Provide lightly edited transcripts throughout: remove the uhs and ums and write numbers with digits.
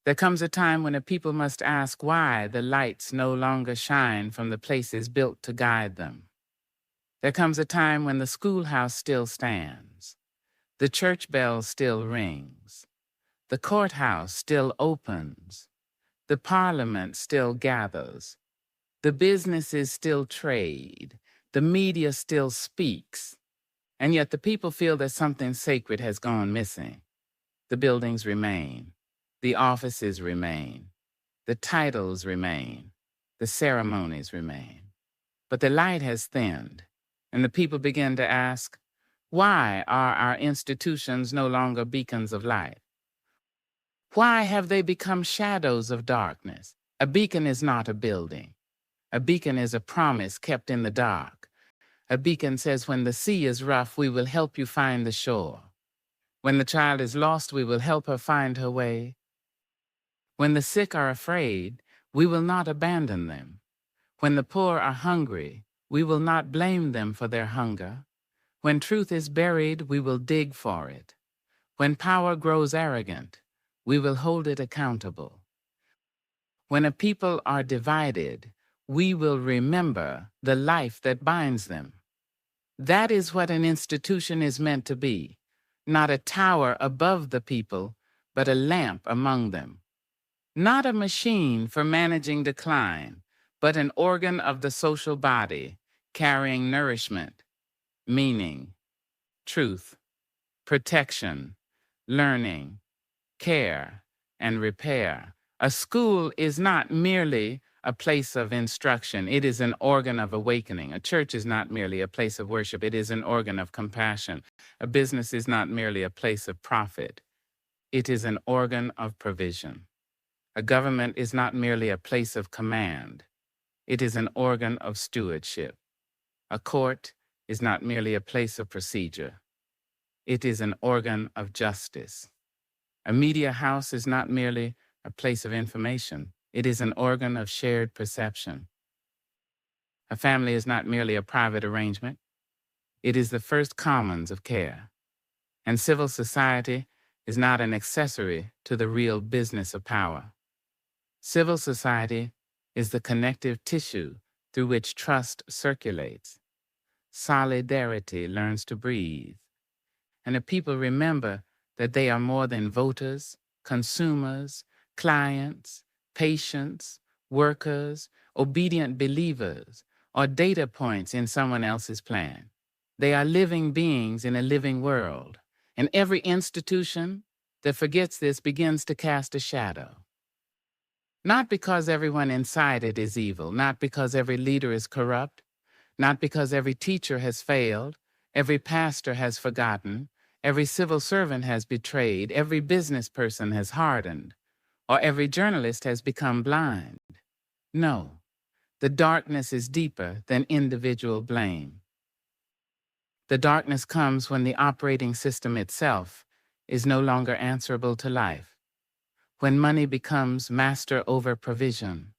There comes a time when a people must ask why the lights no longer shine from the places built to guide them. There comes a time when the schoolhouse still stands, the church bell still rings, the courthouse still opens, the parliament still gathers, the businesses still trade, the media still speaks, and yet the people feel that something sacred has gone missing. The buildings remain, the offices remain, the titles remain, the ceremonies remain. But the light has thinned, and the people begin to ask, why are our institutions no longer beacons of light? Why have they become shadows of darkness? A beacon is not a building. A beacon is a promise kept in the dark. A beacon says, when the sea is rough, we will help you find the shore. When the child is lost, we will help her find her way. When the sick are afraid, we will not abandon them. When the poor are hungry, we will not blame them for their hunger. When truth is buried, we will dig for it. When power grows arrogant, we will hold it accountable. When a people are divided, we will remember the life that binds them. That is what an institution is meant to be, not a tower above the people, but a lamp among them. Not a machine for managing decline, but an organ of the social body, carrying nourishment, meaning, truth, protection, learning, care, and repair. A school is not merely a place of instruction. It is an organ of awakening. A church is not merely a place of worship. It is an organ of compassion. A business is not merely a place of profit. It is an organ of provision. A government is not merely a place of command. It is an organ of stewardship. A court is not merely a place of procedure. It is an organ of justice. A media house is not merely a place of information. It is an organ of shared perception. A family is not merely a private arrangement. It is the first commons of care. And civil society is not an accessory to the real business of power. Civil society is the connective tissue through which trust circulates. Solidarity learns to breathe. And the people remember that they are more than voters, consumers, clients, patients, workers, obedient believers, or data points in someone else's plan. They are living beings in a living world, and every institution that forgets this begins to cast a shadow. Not because everyone inside it is evil, not because every leader is corrupt, not because every teacher has failed, every pastor has forgotten, every civil servant has betrayed, every business person has hardened, or every journalist has become blind. No, the darkness is deeper than individual blame. The darkness comes when the operating system itself is no longer answerable to life, when money becomes master over provision,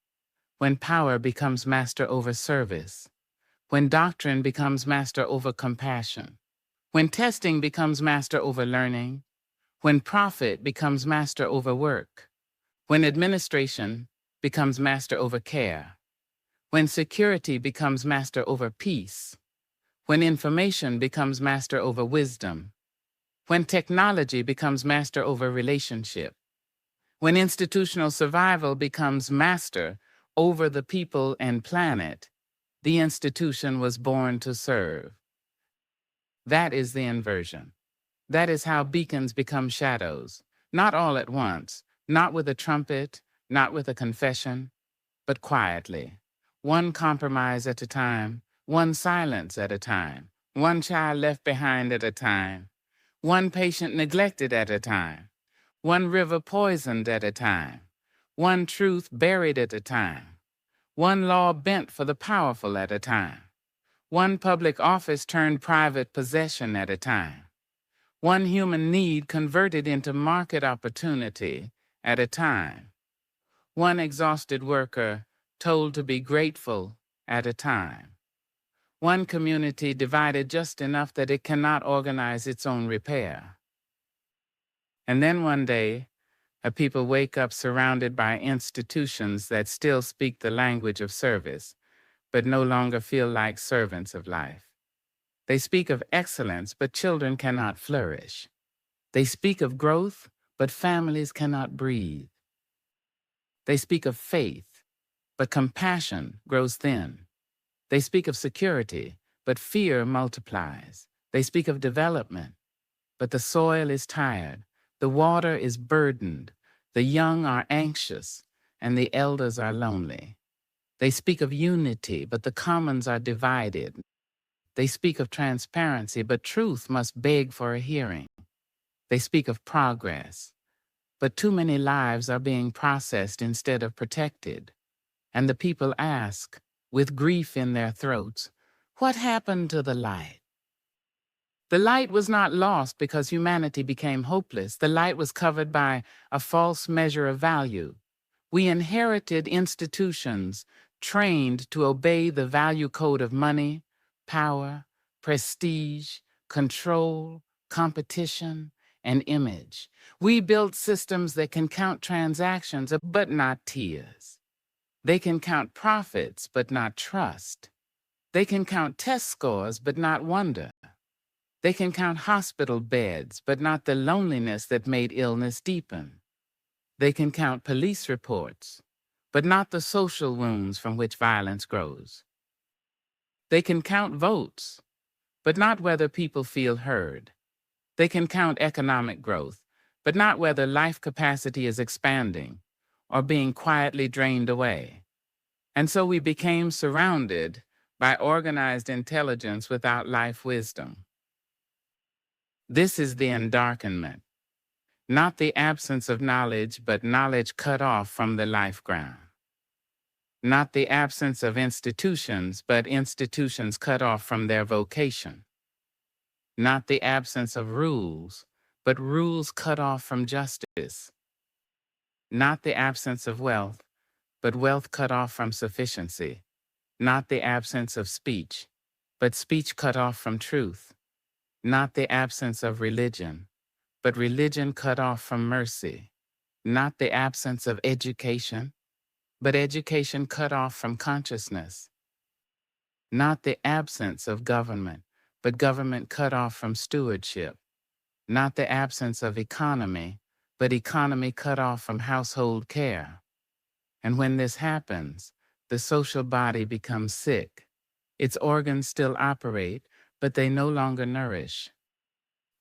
when power becomes master over service, when doctrine becomes master over compassion, when testing becomes master over learning, when profit becomes master over work, when administration becomes master over care, when security becomes master over peace, when information becomes master over wisdom, when technology becomes master over relationship, when institutional survival becomes master over the people and planet, the institution was born to serve. That is the inversion. That is how beacons become shadows, not all at once, not with a trumpet, not with a confession, but quietly, one compromise at a time, one silence at a time, one child left behind at a time, one patient neglected at a time, one river poisoned at a time, one truth buried at a time, one law bent for the powerful at a time, one public office turned private possession at a time, one human need converted into market opportunity at a time, one exhausted worker told to be grateful at a time, one community divided just enough that it cannot organize its own repair. And then one day, A people wake up surrounded by institutions that still speak the language of service, but no longer feel like servants of life. They speak of excellence, but children cannot flourish. They speak of growth, but families cannot breathe. They speak of faith, but compassion grows thin. They speak of security, but fear multiplies. They speak of development, but the soil is tired, the water is burdened, the young are anxious, and the elders are lonely. They speak of unity, but the commons are divided. They speak of transparency, but truth must beg for a hearing. They speak of progress, but too many lives are being processed instead of protected. And the people ask, with grief in their throats, what happened to the light? The light was not lost because humanity became hopeless. The light was covered by a false measure of value. We inherited institutions trained to obey the value code of money, power, prestige, control, competition, and image. We built systems that can count transactions, but not tears. They can count profits, but not trust. They can count test scores, but not wonder. They can count hospital beds, but not the loneliness that made illness deepen. They can count police reports, but not the social wounds from which violence grows. They can count votes, but not whether people feel heard. They can count economic growth, but not whether life capacity is expanding or being quietly drained away. And so we became surrounded by organized intelligence without life wisdom. This is the endarkenment, not the absence of knowledge, but knowledge cut off from the life ground. Not the absence of institutions, but institutions cut off from their vocation. Not the absence of rules, but rules cut off from justice. Not the absence of wealth, but wealth cut off from sufficiency. Not the absence of speech, but speech cut off from truth. Not the absence of religion, but religion cut off from mercy. Not the absence of education, but education cut off from consciousness. Not the absence of government, but government cut off from stewardship. Not the absence of economy, but economy cut off from household care. And when this happens, the social body becomes sick. Its organs still operate, but they no longer nourish.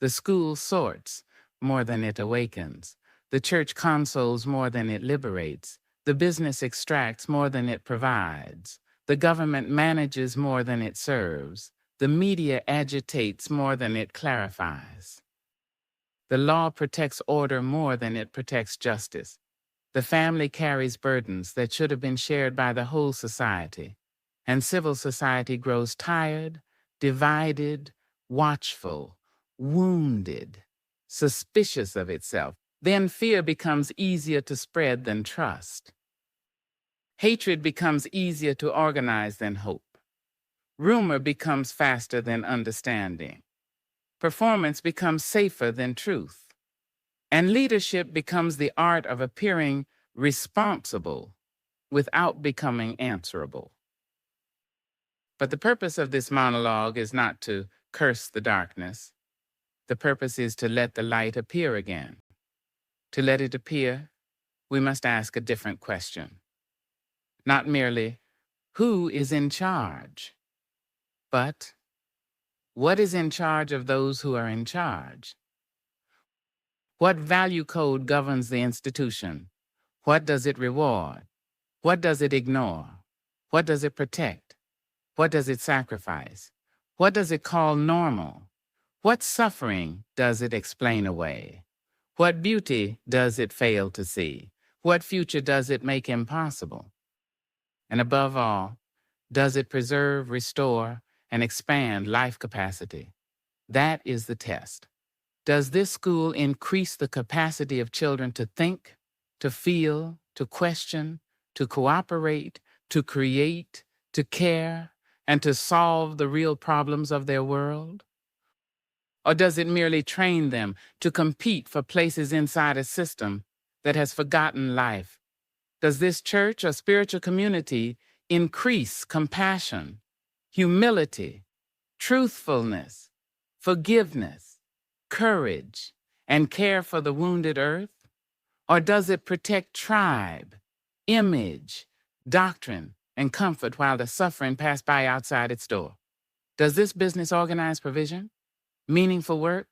The school sorts more than it awakens. The church consoles more than it liberates. The business extracts more than it provides. The government manages more than it serves. The media agitates more than it clarifies. The law protects order more than it protects justice. The family carries burdens that should have been shared by the whole society. And civil society grows tired, divided, watchful, wounded, suspicious of itself. Then fear becomes easier to spread than trust. Hatred becomes easier to organize than hope. Rumor becomes faster than understanding. Performance becomes safer than truth. And leadership becomes the art of appearing responsible without becoming answerable. But the purpose of this monologue is not to curse the darkness. The purpose is to let the light appear again. To let it appear, we must ask a different question. Not merely, who is in charge? But, what is in charge of those who are in charge? What value code governs the institution? What does it reward? What does it ignore? What does it protect? What does it sacrifice? What does it call normal? What suffering does it explain away? What beauty does it fail to see? What future does it make impossible? And above all, does it preserve, restore, and expand life capacity? That is the test. Does this school increase the capacity of children to think, to feel, to question, to cooperate, to create, to care, and to solve the real problems of their world? Or does it merely train them to compete for places inside a system that has forgotten life? Does this church or spiritual community increase compassion, humility, truthfulness, forgiveness, courage, and care for the wounded earth? Or does it protect tribe, image, doctrine, and comfort while the suffering pass by outside its door? Does this business organize provision, meaningful work,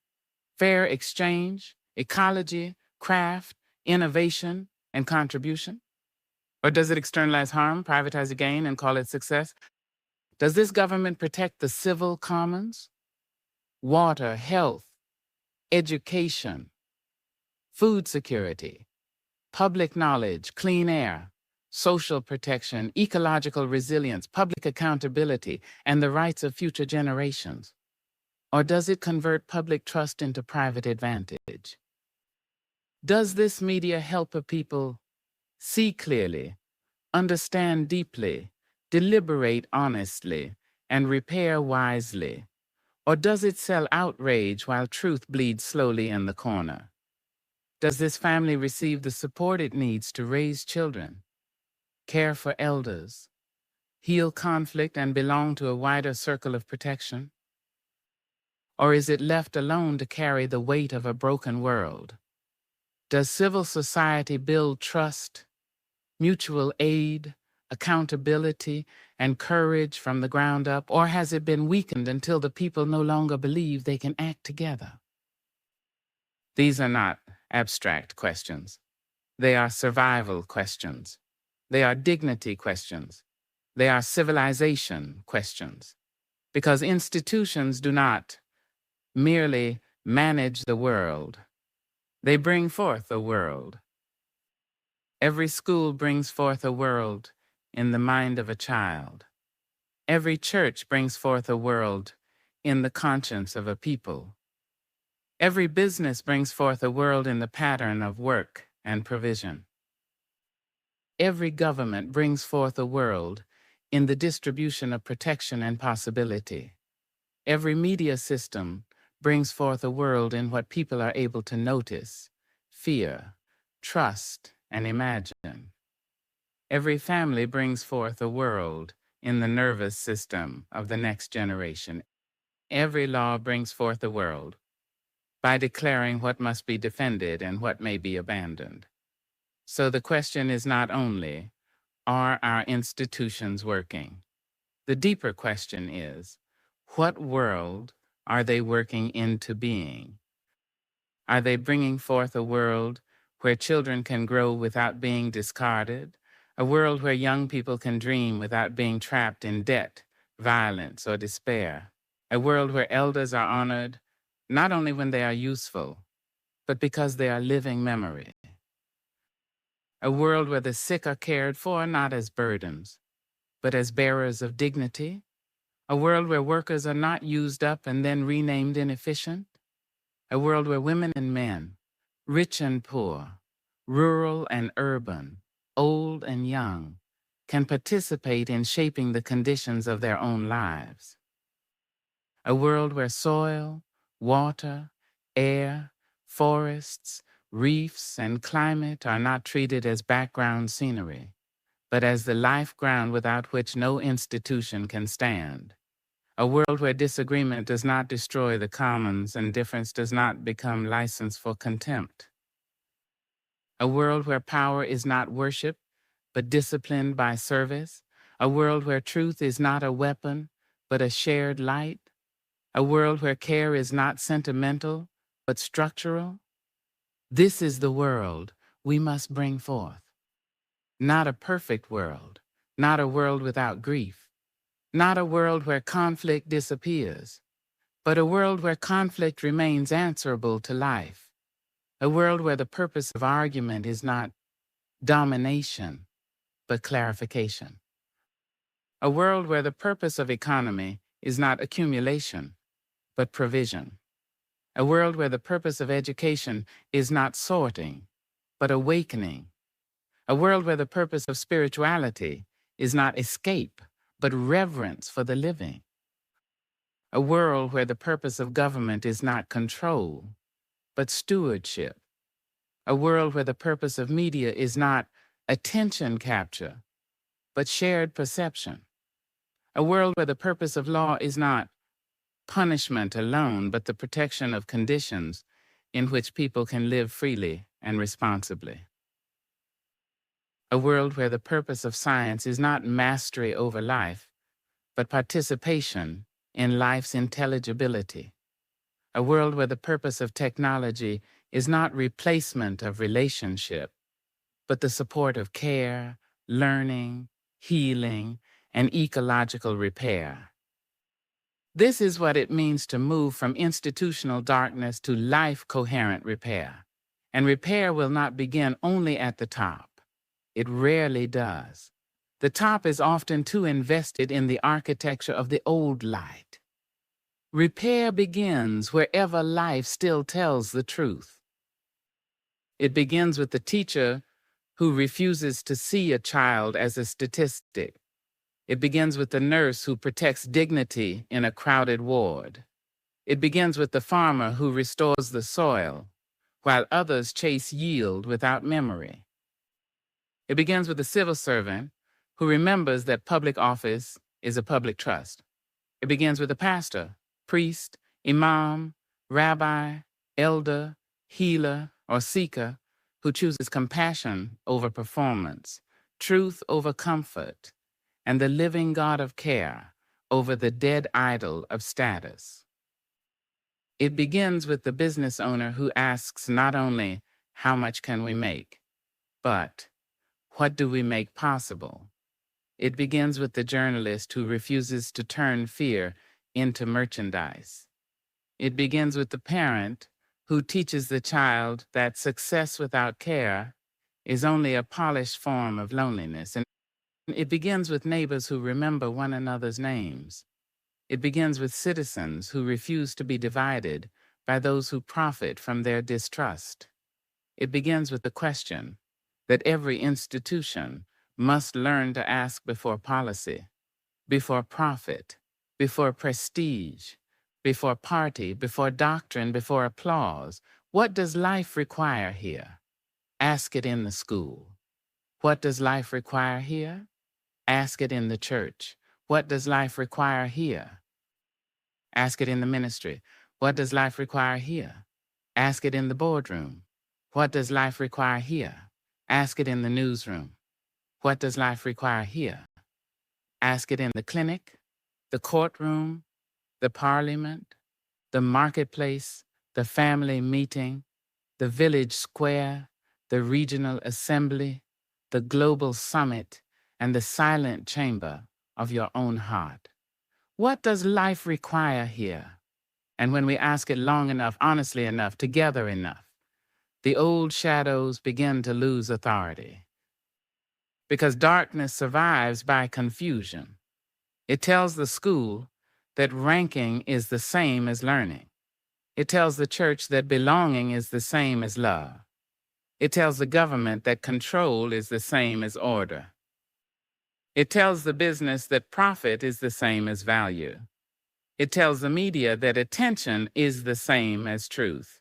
fair exchange, ecology, craft, innovation, and contribution? Or does it externalize harm, privatize the gain, and call it success? Does this government protect the civil commons, water, health, education, food security, public knowledge, clean air, social protection, ecological resilience, public accountability, and the rights of future generations? Or does it convert public trust into private advantage? Does this media help a people see clearly, understand deeply, deliberate honestly, and repair wisely? Or does it sell outrage while truth bleeds slowly in the corner? Does this family receive the support it needs to raise children, care for elders, heal conflict, and belong to a wider circle of protection? Or is it left alone to carry the weight of a broken world? Does civil society build trust, mutual aid, accountability, and courage from the ground up, or has it been weakened until the people no longer believe they can act together? These are not abstract questions. They are survival questions. They are dignity questions. They are civilization questions. Because institutions do not merely manage the world, they bring forth a world. Every school brings forth a world in the mind of a child. Every church brings forth a world in the conscience of a people. Every business brings forth a world in the pattern of work and provision. Every government brings forth a world in the distribution of protection and possibility. Every media system brings forth a world in what people are able to notice, fear, trust, and imagine. Every family brings forth a world in the nervous system of the next generation. Every law brings forth a world by declaring what must be defended and what may be abandoned. So the question is not only, are our institutions working? The deeper question is, what world are they working into being? Are they bringing forth a world where children can grow without being discarded? A world where young people can dream without being trapped in debt, violence, or despair? A world where elders are honored not only when they are useful, but because they are living memory? A world where the sick are cared for not as burdens, but as bearers of dignity? A world where workers are not used up and then renamed inefficient? A world where women and men, rich and poor, rural and urban, old and young, can participate in shaping the conditions of their own lives? A world where soil, water, air, forests, reefs, and climate are not treated as background scenery, but as the life ground without which no institution can stand. A world where disagreement does not destroy the commons and difference does not become license for contempt. A world where power is not worship, but disciplined by service. A world where truth is not a weapon, but a shared light. A world where care is not sentimental, but structural. This is the world we must bring forth. Not a perfect world, not a world without grief, not a world where conflict disappears, but a world where conflict remains answerable to life. A world where the purpose of argument is not domination, but clarification. A world where the purpose of economy is not accumulation, but provision. A world where the purpose of education is not sorting, but awakening. A world where the purpose of spirituality is not escape, but reverence for the living. A world where the purpose of government is not control, but stewardship. A world where the purpose of media is not attention capture, but shared perception. A world where the purpose of law is not punishment alone, but the protection of conditions in which people can live freely and responsibly. A world where the purpose of science is not mastery over life, but participation in life's intelligibility. A world where the purpose of technology is not replacement of relationship, but the support of care, learning, healing, and ecological repair. This is what it means to move from institutional darkness to life-coherent repair. And repair will not begin only at the top. It rarely does. The top is often too invested in the architecture of the old light. Repair begins wherever life still tells the truth. It begins with the teacher who refuses to see a child as a statistic. It begins with the nurse who protects dignity in a crowded ward. It begins with the farmer who restores the soil, while others chase yield without memory. It begins with the civil servant who remembers that public office is a public trust. It begins with the pastor, priest, imam, rabbi, elder, healer, or seeker who chooses compassion over performance, truth over comfort, and the living God of care over the dead idol of status. It begins with the business owner who asks not only, how much can we make, but what do we make possible? It begins with the journalist who refuses to turn fear into merchandise. It begins with the parent who teaches the child that success without care is only a polished form of loneliness. And it begins with neighbors who remember one another's names. It begins with citizens who refuse to be divided by those who profit from their distrust. It begins with the question that every institution must learn to ask before policy, before profit, before prestige, before party, before doctrine, before applause. What does life require here? Ask it in the school. What does life require here? Ask it in the church. What does life require here? Ask it in the ministry. What does life require here? Ask it in the boardroom. What does life require here? Ask it in the newsroom. What does life require here? Ask it in the clinic, the courtroom, the parliament, the marketplace, the family meeting, the village square, the regional assembly, the global summit, and the silent chamber of your own heart. What does life require here? And when we ask it long enough, honestly enough, together enough, the old shadows begin to lose authority. Because darkness survives by confusion. It tells the school that ranking is the same as learning. It tells the church that belonging is the same as love. It tells the government that control is the same as order. It tells the business that profit is the same as value. It tells the media that attention is the same as truth.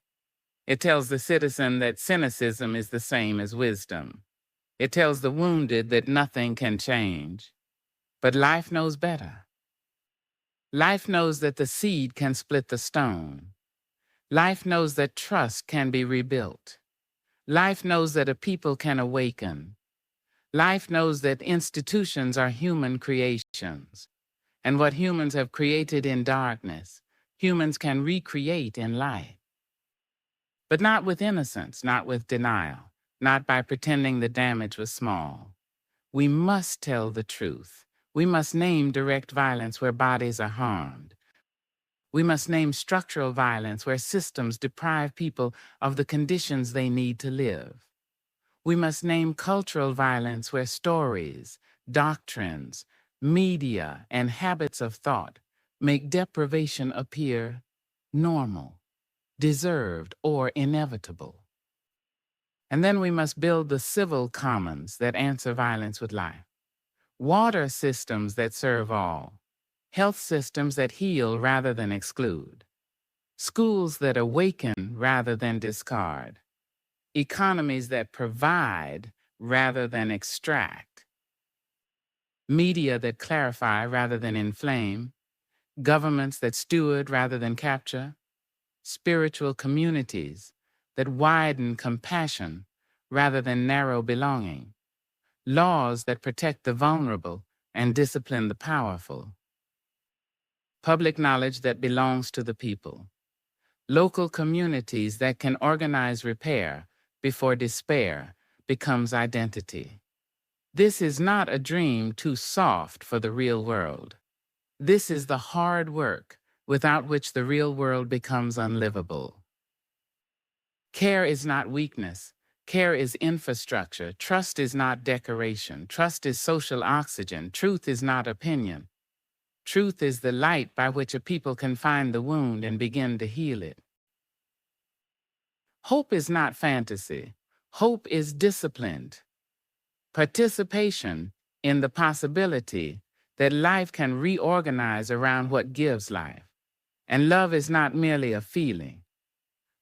It tells the citizen that cynicism is the same as wisdom. It tells the wounded that nothing can change. But life knows better. Life knows that the seed can split the stone. Life knows that trust can be rebuilt. Life knows that a people can awaken. Life knows that institutions are human creations. And what humans have created in darkness, humans can recreate in light. But not with innocence, not with denial, not by pretending the damage was small. We must tell the truth. We must name direct violence where bodies are harmed. We must name structural violence where systems deprive people of the conditions they need to live. We must name cultural violence where stories, doctrines, media, and habits of thought make deprivation appear normal, deserved, or inevitable. And then we must build the civil commons that answer violence with life. Water systems that serve all. Health systems that heal rather than exclude. Schools that awaken rather than discard. economies that provide rather than extract, media that clarify rather than inflame, governments that steward rather than capture, spiritual communities that widen compassion rather than narrow belonging, laws that protect the vulnerable and discipline the powerful, public knowledge that belongs to the people, local communities that can organize repair before despair becomes identity. This is not a dream too soft for the real world. This is the hard work without which the real world becomes unlivable. Care is not weakness. Care is infrastructure. Trust is not decoration. Trust is social oxygen. Truth is not opinion. Truth is the light by which a people can find the wound and begin to heal it. Hope is not fantasy. Hope is disciplined participation in the possibility that life can reorganize around what gives life. And love is not merely a feeling.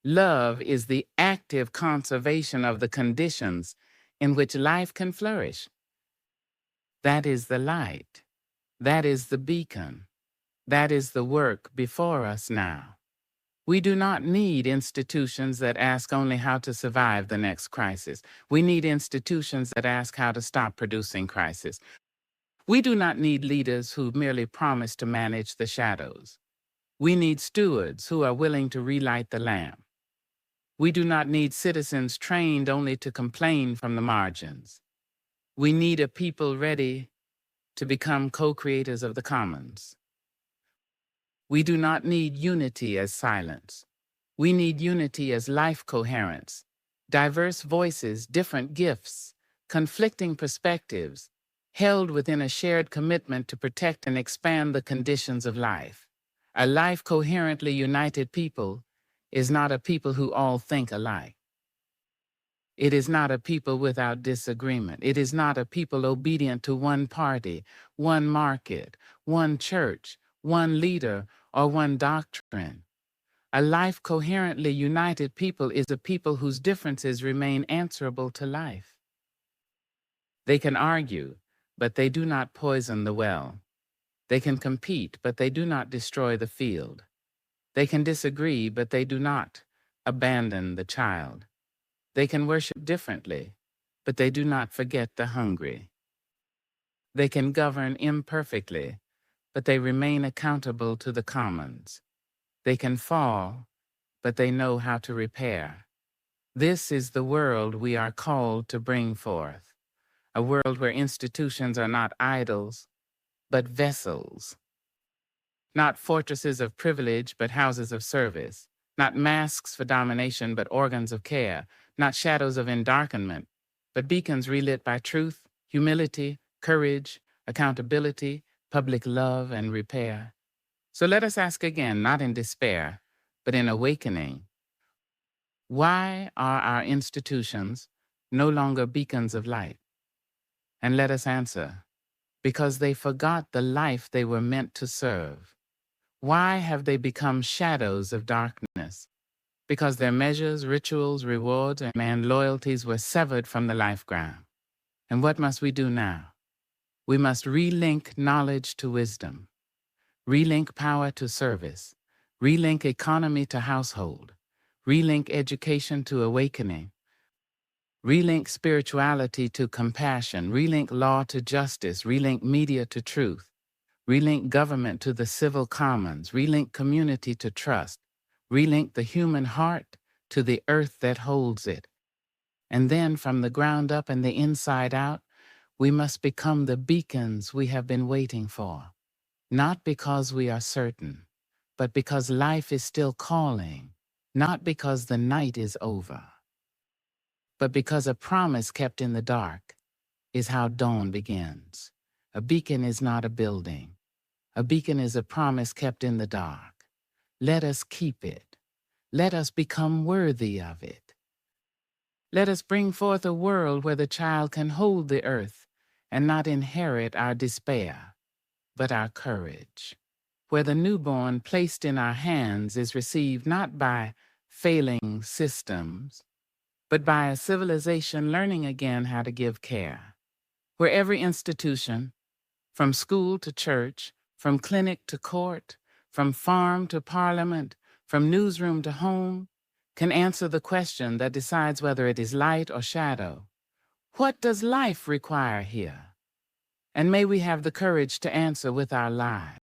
Love is the active conservation of the conditions in which life can flourish. That is the light. That is the beacon. That is the work before us now. We do not need institutions that ask only how to survive the next crisis. We need institutions that ask how to stop producing crisis. We do not need leaders who merely promise to manage the shadows. We need stewards who are willing to relight the lamp. We do not need citizens trained only to complain from the margins. We need a people ready to become co-creators of the commons. We do not need unity as silence. We need unity as life coherence, diverse voices, different gifts, conflicting perspectives, held within a shared commitment to protect and expand the conditions of life. A life coherently united people is not a people who all think alike. It is not a people without disagreement. It is not a people obedient to one party, one market, one church, one leader, or one doctrine. A life coherently united people is a people whose differences remain answerable to life. They can argue, but they do not poison the well. They can compete, but they do not destroy the field. They can disagree, but they do not abandon the child. They can worship differently, but they do not forget the hungry. They can govern imperfectly, but they remain accountable to the commons. They can fall, but they know how to repair. This is the world we are called to bring forth, a world where institutions are not idols, but vessels, not fortresses of privilege, but houses of service, not masks for domination, but organs of care, not shadows of endarkenment, but beacons relit by truth, humility, courage, accountability, public love, and repair. So let us ask again, not in despair, but in awakening. Why are our institutions no longer beacons of light? And let us answer, because they forgot the life they were meant to serve. Why have they become shadows of darkness? Because their measures, rituals, rewards, and loyalties were severed from the life ground. And what must we do now? We must relink knowledge to wisdom, relink power to service, relink economy to household, relink education to awakening, relink spirituality to compassion, relink law to justice, relink media to truth, relink government to the civil commons, relink community to trust, relink the human heart to the earth that holds it. And then from the ground up and the inside out, we must become the beacons we have been waiting for. Not because we are certain, but because life is still calling. Not because the night is over, but because a promise kept in the dark is how dawn begins. A beacon is not a building. A beacon is a promise kept in the dark. Let us keep it. Let us become worthy of it. Let us bring forth a world where the child can hold the earth and not inherit our despair, but our courage. Where the newborn placed in our hands is received not by failing systems, but by a civilization learning again how to give care, where every institution, from school to church, from clinic to court, from farm to parliament, from newsroom to home, can answer the question that decides whether it is light or shadow. What does life require here? And may we have the courage to answer with our lives.